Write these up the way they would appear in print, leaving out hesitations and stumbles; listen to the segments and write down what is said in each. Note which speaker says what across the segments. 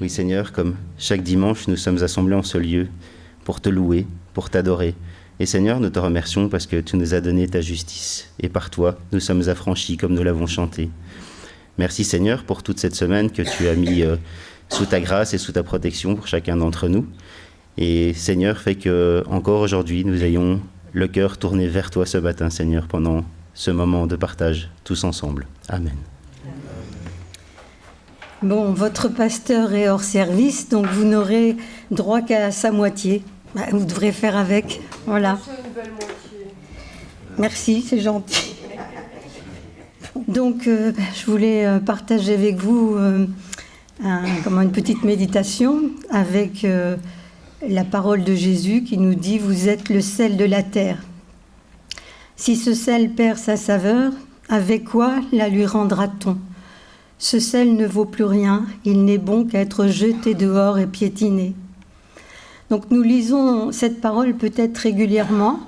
Speaker 1: Oui Seigneur, comme chaque dimanche, nous sommes assemblés en ce lieu pour te louer, pour t'adorer. Et Seigneur, nous te remercions parce que tu nous as donné ta justice. Et par toi, nous sommes affranchis comme nous l'avons chanté. Merci Seigneur pour toute cette semaine que tu as mis sous ta grâce et sous ta protection pour chacun d'entre nous. Et Seigneur, fais que encore aujourd'hui, nous ayons le cœur tourné vers toi ce matin, Seigneur, pendant ce moment de partage tous ensemble. Amen.
Speaker 2: Bon, votre pasteur est hors service, donc vous n'aurez droit qu'à sa moitié. Vous devrez faire avec. Voilà. Merci, c'est gentil. Donc, je voulais partager avec vous une petite méditation avec la parole de Jésus qui nous dit « Vous êtes le sel de la terre. Si ce sel perd sa saveur, avec quoi la lui rendra-t-on ? Ce sel ne vaut plus rien, il n'est bon qu'à être jeté dehors et piétiné. » Donc nous lisons cette parole peut-être régulièrement.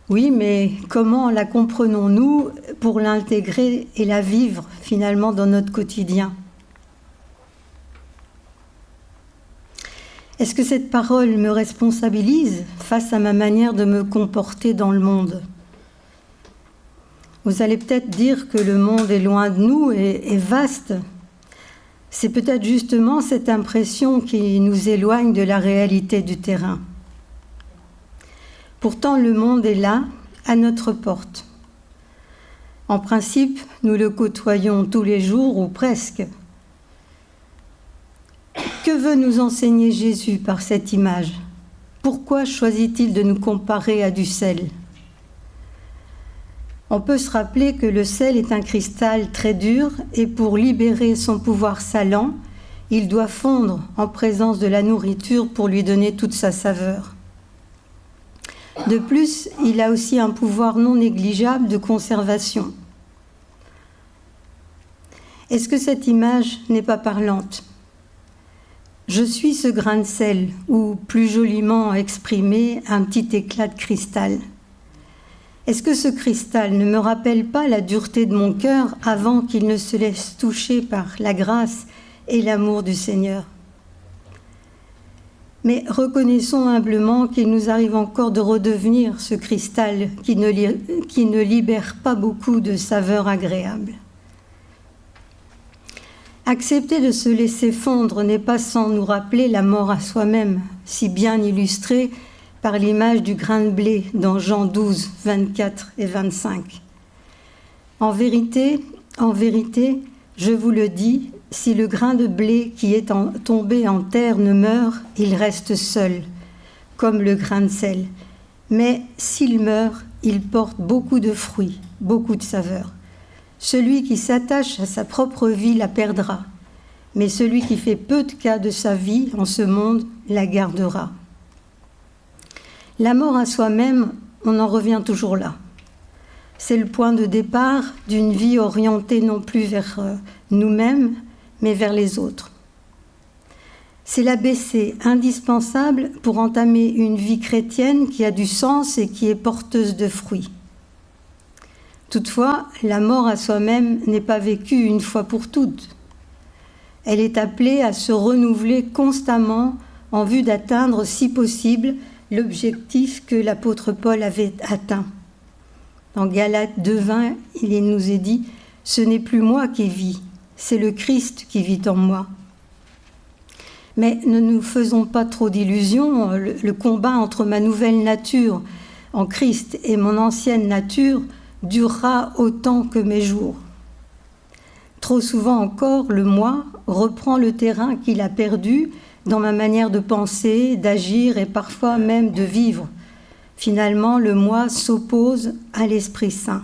Speaker 2: Oui, mais comment la comprenons-nous pour l'intégrer et la vivre finalement dans notre quotidien ? Est-ce que cette parole me responsabilise face à ma manière de me comporter dans le monde ? Vous allez peut-être dire que le monde est loin de nous et vaste. C'est peut-être justement cette impression qui nous éloigne de la réalité du terrain. Pourtant, le monde est là, à notre porte. En principe, nous le côtoyons tous les jours ou presque. Que veut nous enseigner Jésus par cette image ? Pourquoi choisit-il de nous comparer à du sel ? On peut se rappeler que le sel est un cristal très dur et pour libérer son pouvoir salant, il doit fondre en présence de la nourriture pour lui donner toute sa saveur. De plus, il a aussi un pouvoir non négligeable de conservation. Est-ce que cette image n'est pas parlante ? Je suis ce grain de sel, ou plus joliment exprimé, un petit éclat de cristal. Est-ce que ce cristal ne me rappelle pas la dureté de mon cœur avant qu'il ne se laisse toucher par la grâce et l'amour du Seigneur ? Mais reconnaissons humblement qu'il nous arrive encore de redevenir ce cristal qui ne libère pas beaucoup de saveurs agréables. Accepter de se laisser fondre n'est pas sans nous rappeler la mort à soi-même, si bien illustrée par l'image du grain de blé dans Jean 12, 24 et 25. En vérité, je vous le dis, si le grain de blé qui est tombé en terre ne meurt, il reste seul, comme le grain de sel. Mais s'il meurt, il porte beaucoup de fruits, beaucoup de saveur. Celui qui s'attache à sa propre vie la perdra, mais celui qui fait peu de cas de sa vie en ce monde la gardera. La mort à soi-même, on en revient toujours là. C'est le point de départ d'une vie orientée non plus vers nous-mêmes, mais vers les autres. C'est l'ABC indispensable pour entamer une vie chrétienne qui a du sens et qui est porteuse de fruits. Toutefois, la mort à soi-même n'est pas vécue une fois pour toutes. Elle est appelée à se renouveler constamment en vue d'atteindre, si possible, l'objectif que l'apôtre Paul avait atteint. Dans Galates 2,20, il nous est dit « Ce n'est plus moi qui vis, c'est le Christ qui vit en moi ». Mais ne nous faisons pas trop d'illusions, le combat entre ma nouvelle nature en Christ et mon ancienne nature durera autant que mes jours. Trop souvent encore, le moi reprend le terrain qu'il a perdu dans ma manière de penser, d'agir et parfois même de vivre. Finalement, le moi s'oppose à l'Esprit Saint.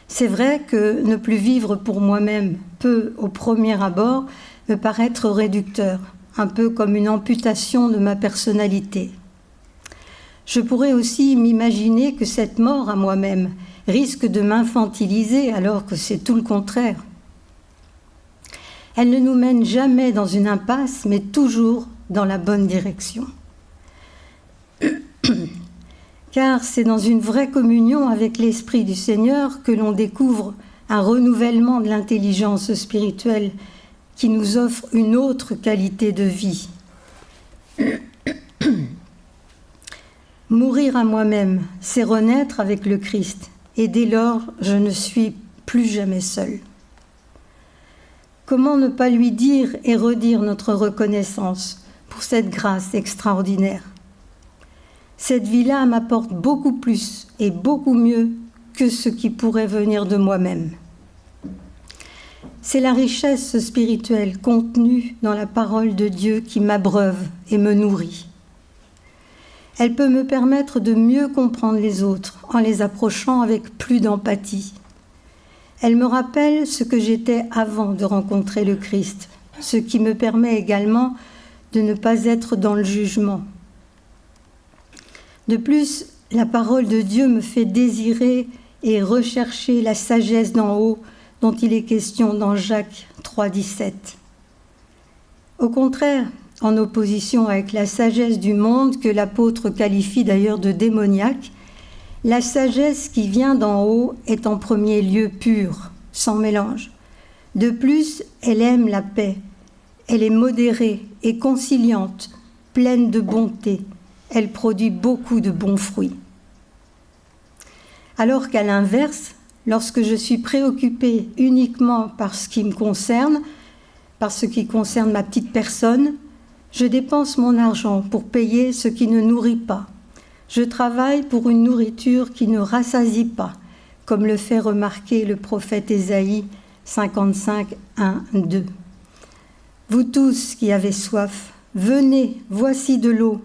Speaker 2: C'est vrai que ne plus vivre pour moi-même peut, au premier abord, me paraître réducteur, un peu comme une amputation de ma personnalité. Je pourrais aussi m'imaginer que cette mort à moi-même risque de m'infantiliser alors que c'est tout le contraire. Elle ne nous mène jamais dans une impasse, mais toujours dans la bonne direction. Car c'est dans une vraie communion avec l'Esprit du Seigneur que l'on découvre un renouvellement de l'intelligence spirituelle qui nous offre une autre qualité de vie. Mourir à moi-même, c'est renaître avec le Christ, et dès lors, je ne suis plus jamais seule. Comment ne pas lui dire et redire notre reconnaissance pour cette grâce extraordinaire? Cette vie-là m'apporte beaucoup plus et beaucoup mieux que ce qui pourrait venir de moi-même. C'est la richesse spirituelle contenue dans la parole de Dieu qui m'abreuve et me nourrit. Elle peut me permettre de mieux comprendre les autres en les approchant avec plus d'empathie. Elle me rappelle ce que j'étais avant de rencontrer le Christ, ce qui me permet également de ne pas être dans le jugement. De plus, la parole de Dieu me fait désirer et rechercher la sagesse d'en haut dont il est question dans Jacques 3,17. Au contraire, en opposition avec la sagesse du monde que l'apôtre qualifie d'ailleurs de démoniaque, la sagesse qui vient d'en haut est en premier lieu pure, sans mélange. De plus, elle aime la paix. Elle est modérée et conciliante, pleine de bonté. Elle produit beaucoup de bons fruits. Alors qu'à l'inverse, lorsque je suis préoccupée uniquement par ce qui me concerne, par ce qui concerne ma petite personne, je dépense mon argent pour payer ce qui ne nourrit pas. Je travaille pour une nourriture qui ne rassasie pas, comme le fait remarquer le prophète Ésaïe 55, 1, 2. Vous tous qui avez soif, venez, voici de l'eau.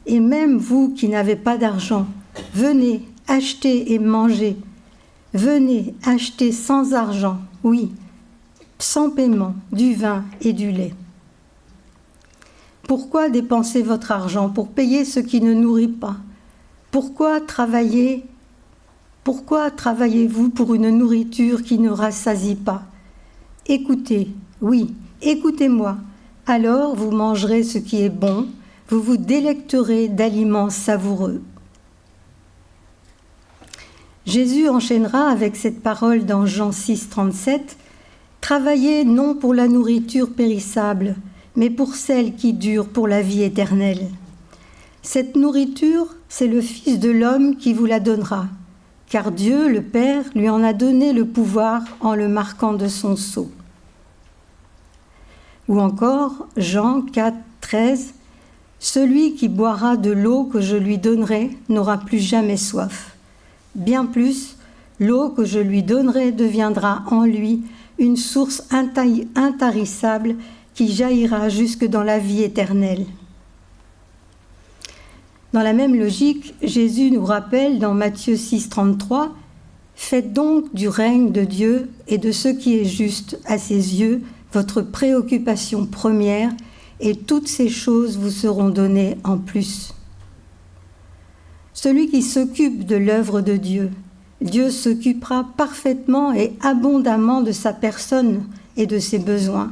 Speaker 2: Et même vous qui n'avez pas d'argent, venez, achetez et mangez. Venez, achetez sans argent, oui, sans paiement, du vin et du lait. Pourquoi dépenser votre argent pour payer ce qui ne nourrit pas? Pourquoi travaillez-vous pour une nourriture qui ne rassasie pas? Écoutez, oui, écoutez-moi, alors vous mangerez ce qui est bon, vous vous délecterez d'aliments savoureux. Jésus enchaînera avec cette parole dans Jean 6, 37, « Travaillez non pour la nourriture périssable, mais pour celle qui dure pour la vie éternelle. Cette nourriture, c'est le Fils de l'homme qui vous la donnera, car Dieu, le Père, lui en a donné le pouvoir en le marquant de son sceau. » Ou encore, Jean 4, 13, « Celui qui boira de l'eau que je lui donnerai n'aura plus jamais soif. Bien plus, l'eau que je lui donnerai deviendra en lui une source intarissable qui jaillira jusque dans la vie éternelle. » Dans la même logique, Jésus nous rappelle dans Matthieu 6, 33, « Faites donc du règne de Dieu et de ce qui est juste à ses yeux votre préoccupation première, et toutes ces choses vous seront données en plus. » Celui qui s'occupe de l'œuvre de Dieu, Dieu s'occupera parfaitement et abondamment de sa personne et de ses besoins.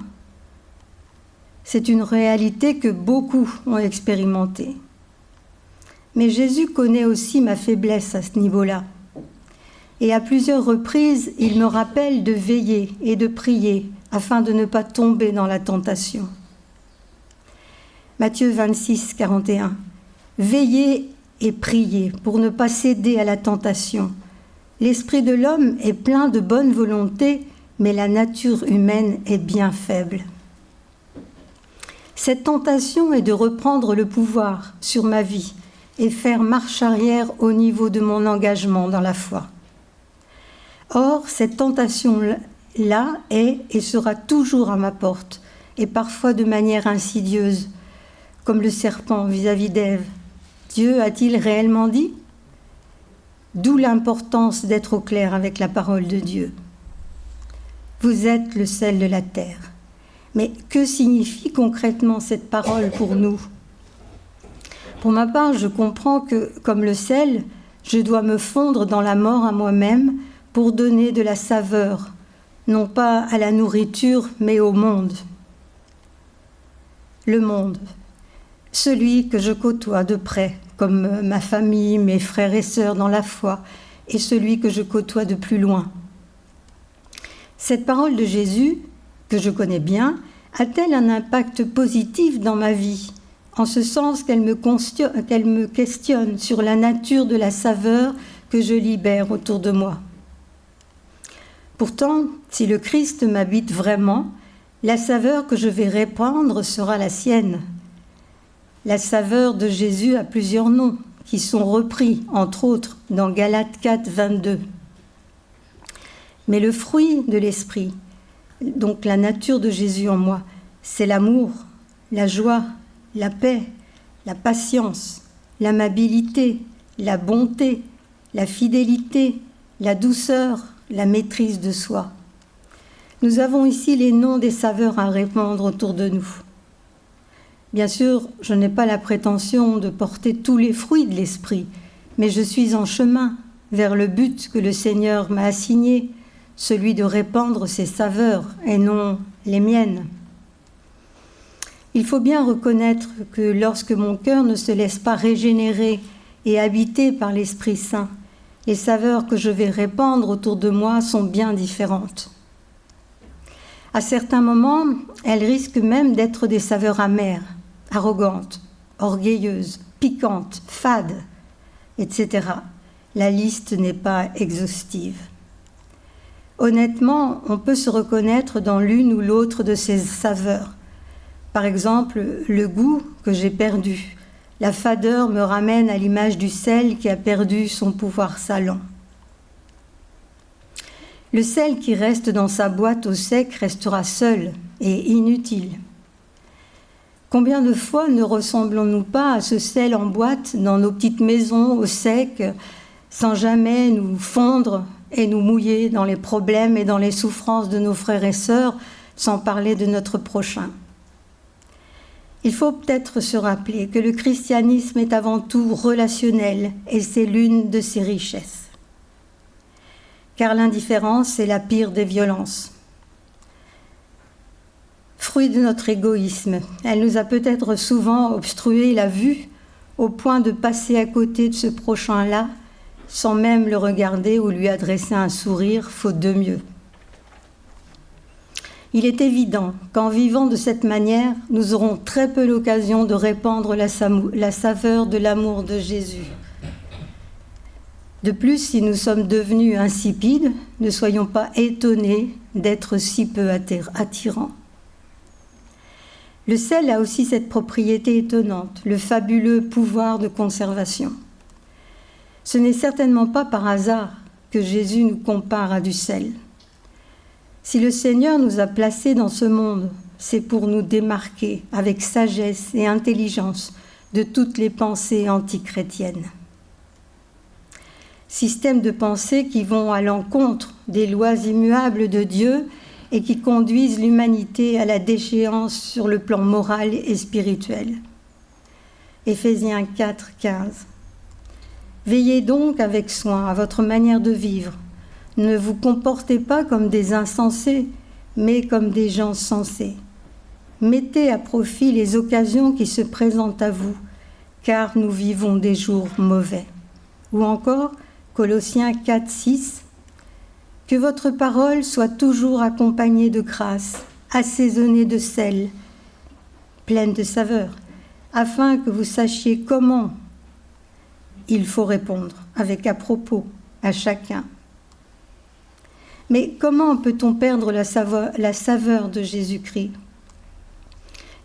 Speaker 2: C'est une réalité que beaucoup ont expérimentée. Mais Jésus connaît aussi ma faiblesse à ce niveau-là. Et à plusieurs reprises, il me rappelle de veiller et de prier afin de ne pas tomber dans la tentation. Matthieu 26, 41. « Veillez et priez pour ne pas céder à la tentation. L'esprit de l'homme est plein de bonne volonté, mais la nature humaine est bien faible. » Cette tentation est de reprendre le pouvoir sur ma vie et faire marche arrière au niveau de mon engagement dans la foi. Or, cette tentation-là est et sera toujours à ma porte, et parfois de manière insidieuse, comme le serpent vis-à-vis d'Ève. Dieu a-t-il réellement dit? D'où l'importance d'être au clair avec la parole de Dieu. Vous êtes le sel de la terre. Mais que signifie concrètement cette parole pour nous? Pour ma part, je comprends que, comme le sel, je dois me fondre dans la mort à moi-même pour donner de la saveur, non pas à la nourriture, mais au monde. Le monde, celui que je côtoie de près, comme ma famille, mes frères et sœurs dans la foi, et celui que je côtoie de plus loin. Cette parole de Jésus, que je connais bien, a-t-elle un impact positif dans ma vie, en ce sens qu'elle me questionne sur la nature de la saveur que je libère autour de moi? Pourtant, si le Christ m'habite vraiment, la saveur que je vais répandre sera la sienne. La saveur de Jésus a plusieurs noms, qui sont repris, entre autres, dans Galates 4, 22. Mais le fruit de l'esprit, donc la nature de Jésus en moi, c'est l'amour, la joie, la paix, la patience, l'amabilité, la bonté, la fidélité, la douceur, la maîtrise de soi. Nous avons ici les noms des saveurs à répandre autour de nous. Bien sûr, je n'ai pas la prétention de porter tous les fruits de l'esprit, mais je suis en chemin vers le but que le Seigneur m'a assigné, celui de répandre ses saveurs et non les miennes. Il faut bien reconnaître que lorsque mon cœur ne se laisse pas régénérer et habiter par l'Esprit Saint, les saveurs que je vais répandre autour de moi sont bien différentes. À certains moments, elles risquent même d'être des saveurs amères, arrogantes, orgueilleuses, piquantes, fades, etc. La liste n'est pas exhaustive. Honnêtement, on peut se reconnaître dans l'une ou l'autre de ces saveurs. Par exemple, le goût que j'ai perdu. La fadeur me ramène à l'image du sel qui a perdu son pouvoir salant. Le sel qui reste dans sa boîte au sec restera seul et inutile. Combien de fois ne ressemblons-nous pas à ce sel en boîte dans nos petites maisons au sec, sans jamais nous fondre et nous mouiller dans les problèmes et dans les souffrances de nos frères et sœurs, sans parler de notre prochain. Il faut peut-être se rappeler que le christianisme est avant tout relationnel et c'est l'une de ses richesses. Car l'indifférence est la pire des violences. Fruit de notre égoïsme, elle nous a peut-être souvent obstrué la vue au point de passer à côté de ce prochain-là sans même le regarder ou lui adresser un sourire, faute de mieux. Il est évident qu'en vivant de cette manière, nous aurons très peu l'occasion de répandre la saveur de l'amour de Jésus. De plus, si nous sommes devenus insipides, ne soyons pas étonnés d'être si peu attirants. Le sel a aussi cette propriété étonnante, le fabuleux pouvoir de conservation. Ce n'est certainement pas par hasard que Jésus nous compare à du sel. Si le Seigneur nous a placés dans ce monde, c'est pour nous démarquer avec sagesse et intelligence de toutes les pensées antichrétiennes. Systèmes de pensée qui vont à l'encontre des lois immuables de Dieu et qui conduisent l'humanité à la déchéance sur le plan moral et spirituel. Éphésiens 4, 15. Veillez donc avec soin à votre manière de vivre. Ne vous comportez pas comme des insensés, mais comme des gens sensés. Mettez à profit les occasions qui se présentent à vous, car nous vivons des jours mauvais. Ou encore, Colossiens 4, 6. Que votre parole soit toujours accompagnée de grâce, assaisonnée de sel, pleine de saveur, afin que vous sachiez comment il faut répondre, avec à propos, à chacun. Mais comment peut-on perdre la saveur de Jésus-Christ?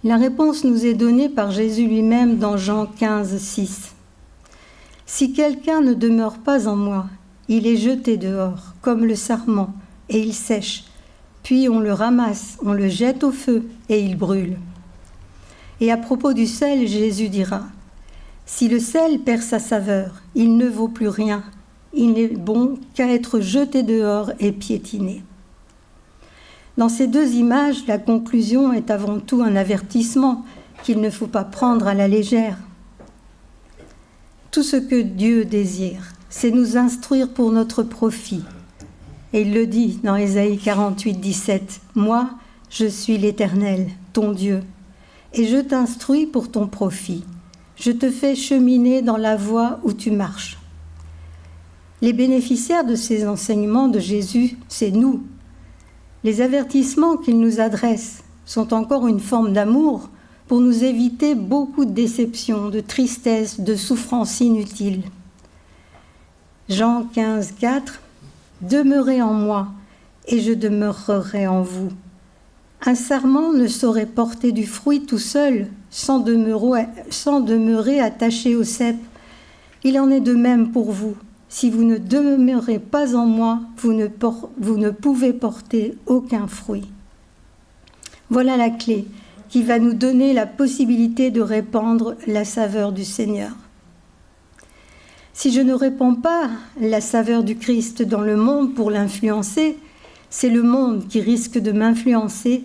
Speaker 2: La réponse nous est donnée par Jésus lui-même dans Jean 15, 6. « Si quelqu'un ne demeure pas en moi, il est jeté dehors, comme le sarment, et il sèche. Puis on le ramasse, on le jette au feu, et il brûle. » Et à propos du sel, Jésus dira « Si le sel perd sa saveur, il ne vaut plus rien. Il n'est bon qu'à être jeté dehors et piétiné. » Dans ces deux images, la conclusion est avant tout un avertissement qu'il ne faut pas prendre à la légère. Tout ce que Dieu désire, c'est nous instruire pour notre profit. Et il le dit dans Ésaïe 48, 17, « Moi, je suis l'Éternel, ton Dieu, et je t'instruis pour ton profit. Je te fais cheminer dans la voie où tu marches. » Les bénéficiaires de ces enseignements de Jésus, c'est nous. Les avertissements qu'il nous adresse, sont encore une forme d'amour pour nous éviter beaucoup de déceptions, de tristesse, de souffrances inutiles. Jean 15, 4 « Demeurez en moi, et je demeurerai en vous. Un sarment ne saurait porter du fruit tout seul, sans demeurer attaché au cep. Il en est de même pour vous. Si vous ne demeurez pas en moi, vous ne pouvez porter aucun fruit. » Voilà la clé qui va nous donner la possibilité de répandre la saveur du Seigneur. Si je ne répands pas la saveur du Christ dans le monde pour l'influencer, c'est le monde qui risque de m'influencer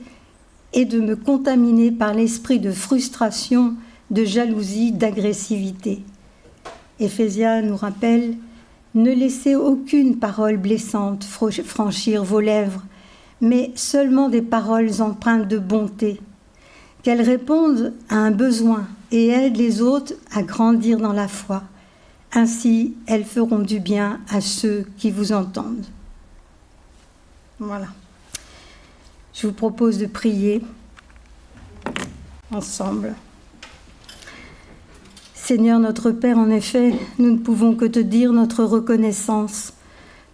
Speaker 2: et de me contaminer par l'esprit de frustration, de jalousie, d'agressivité. Éphésiens nous rappelle « Ne laissez aucune parole blessante franchir vos lèvres, mais seulement des paroles empreintes de bonté, qu'elles répondent à un besoin et aident les autres à grandir dans la foi. Ainsi, elles feront du bien à ceux qui vous entendent. » Voilà. Je vous propose de prier ensemble. Seigneur notre Père, en effet, nous ne pouvons que te dire notre reconnaissance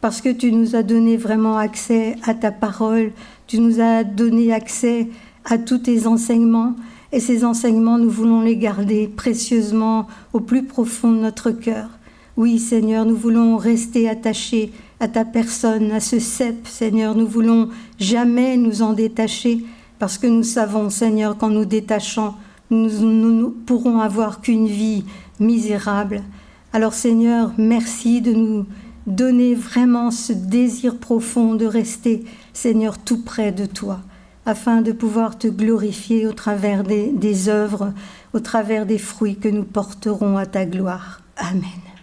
Speaker 2: parce que tu nous as donné vraiment accès à ta parole, tu nous as donné accès à tous tes enseignements et ces enseignements, nous voulons les garder précieusement au plus profond de notre cœur. Oui, Seigneur, nous voulons rester attachés à ta personne, à ce cep, Seigneur. Nous voulons jamais nous en détacher parce que nous savons, Seigneur, qu'en nous détachant, nous ne pourrons avoir qu'une vie misérable. Alors, Seigneur, merci de nous donner vraiment ce désir profond de rester, Seigneur, tout près de toi, afin de pouvoir te glorifier au travers des œuvres, au travers des fruits que nous porterons à ta gloire. Amen.